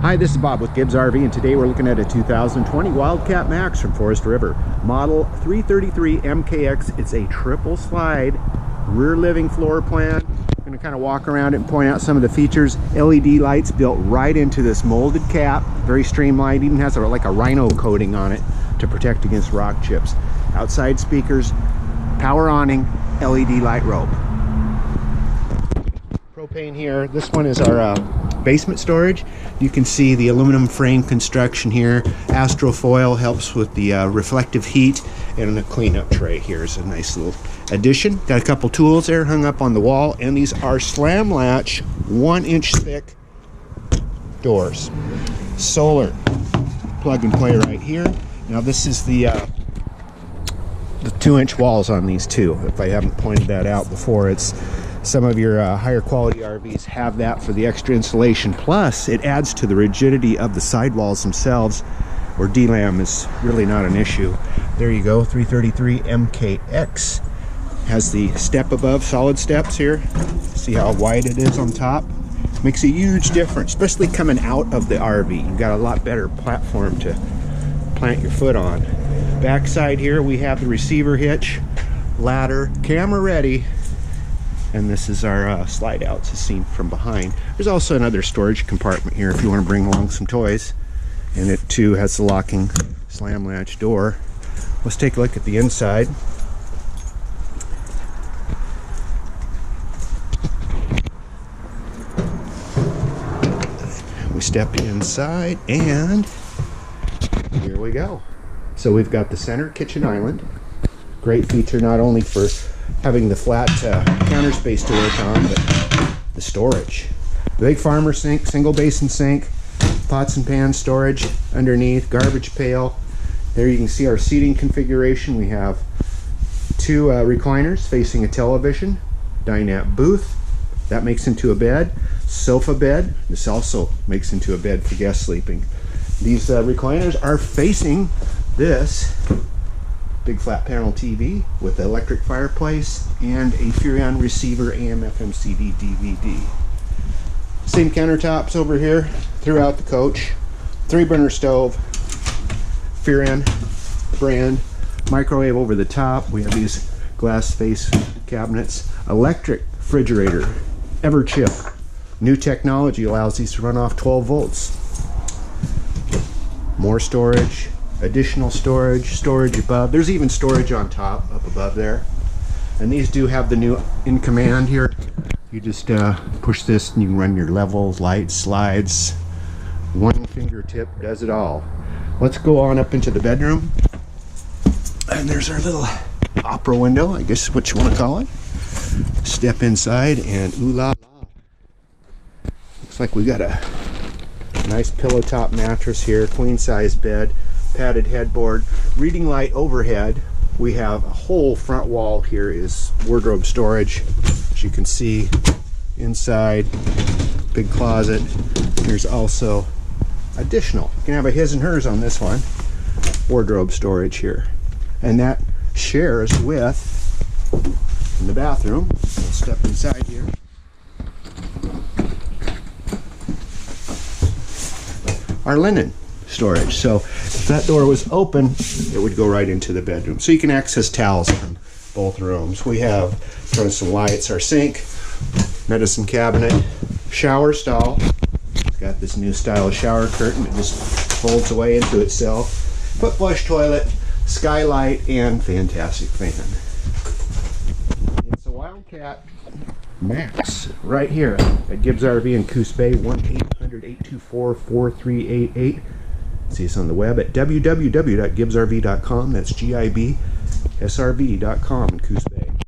Hi, this is Bob with Gibbs RV, and today we're looking at a 2020 Wildcat Maxx from Forest River. Model 333 MKX. It's a triple slide rear living floor plan. I'm going to kind of walk around it and point out some of the features. LED lights built right into this molded cap. Very streamlined. Even has like a rhino coating on it to protect against rock chips. Outside speakers, power awning, LED light rope. Propane here. This one is our basement storage. You can see the aluminum frame construction here. Astrofoil helps with the reflective heat, and a cleanup tray here is a nice little addition. Got a couple tools there hung up on the wall, and these are slam latch 1-inch thick doors. Solar plug and play right here. Now this is the 2-inch walls on these two. If I haven't pointed that out before, it's some of your higher quality RVs have that for the extra insulation. Plus, it adds to the rigidity of the sidewalls themselves, where DLAM is really not an issue. There you go, 333 MKX. Has the step above, solid steps here. See how wide it is on top? Makes a huge difference, especially coming out of the RV. You've got a lot better platform to plant your foot on. Backside here, we have the receiver hitch, ladder, camera ready. And this is our slide outs, as seen from behind. There's also another storage compartment here if you want to bring along some toys. And it too has the locking slam latch door. Let's take a look at the inside. We step inside and here we go. So we've got the center kitchen island. Great feature not only for having the flat counter space to work on, but the storage. The big farmer sink, single basin sink, pots and pans storage underneath, garbage pail. There you can see our seating configuration. We have two recliners facing a television, dinette booth, that makes into a bed, sofa bed. This also makes into a bed for guests sleeping. These recliners are facing this big flat panel TV with the electric fireplace and a Furrion receiver, AM, FM, CD, DVD. Same countertops over here throughout the coach. 3-burner stove, Furrion brand, microwave over the top. We have these glass face cabinets, electric refrigerator, Everchip. New technology allows these to run off 12 volts. More storage. Additional storage above. There's even storage on top, up above there. And these do have the new in command here. You just push this and you can run your levels, lights, slides. One fingertip does it all. Let's go on up into the bedroom. And there's our little opera window, I guess is what you want to call it. Step inside and ooh la la. Looks like we got a nice pillow top mattress here, queen size bed. Padded headboard, reading light overhead. We have a whole front wall here is wardrobe storage. As you can see inside, big closet. There's also additional, you can have a his and hers on this one, wardrobe storage here, and that shares with in the bathroom. We'll step inside here. Our linen storage. So if that door was open, it would go right into the bedroom. So you can access towels from both rooms. We have, turn some lights, our sink, medicine cabinet, shower stall. It's got this new style of shower curtain. It just folds away into itself. Foot flush toilet, skylight, and fantastic fan. It's a Wildcat Maxx right here at Gibbs RV in Coos Bay, 1-800-824-4388. See us on the web at www.gibbsrv.com. That's GIBSRV.com in Coos Bay.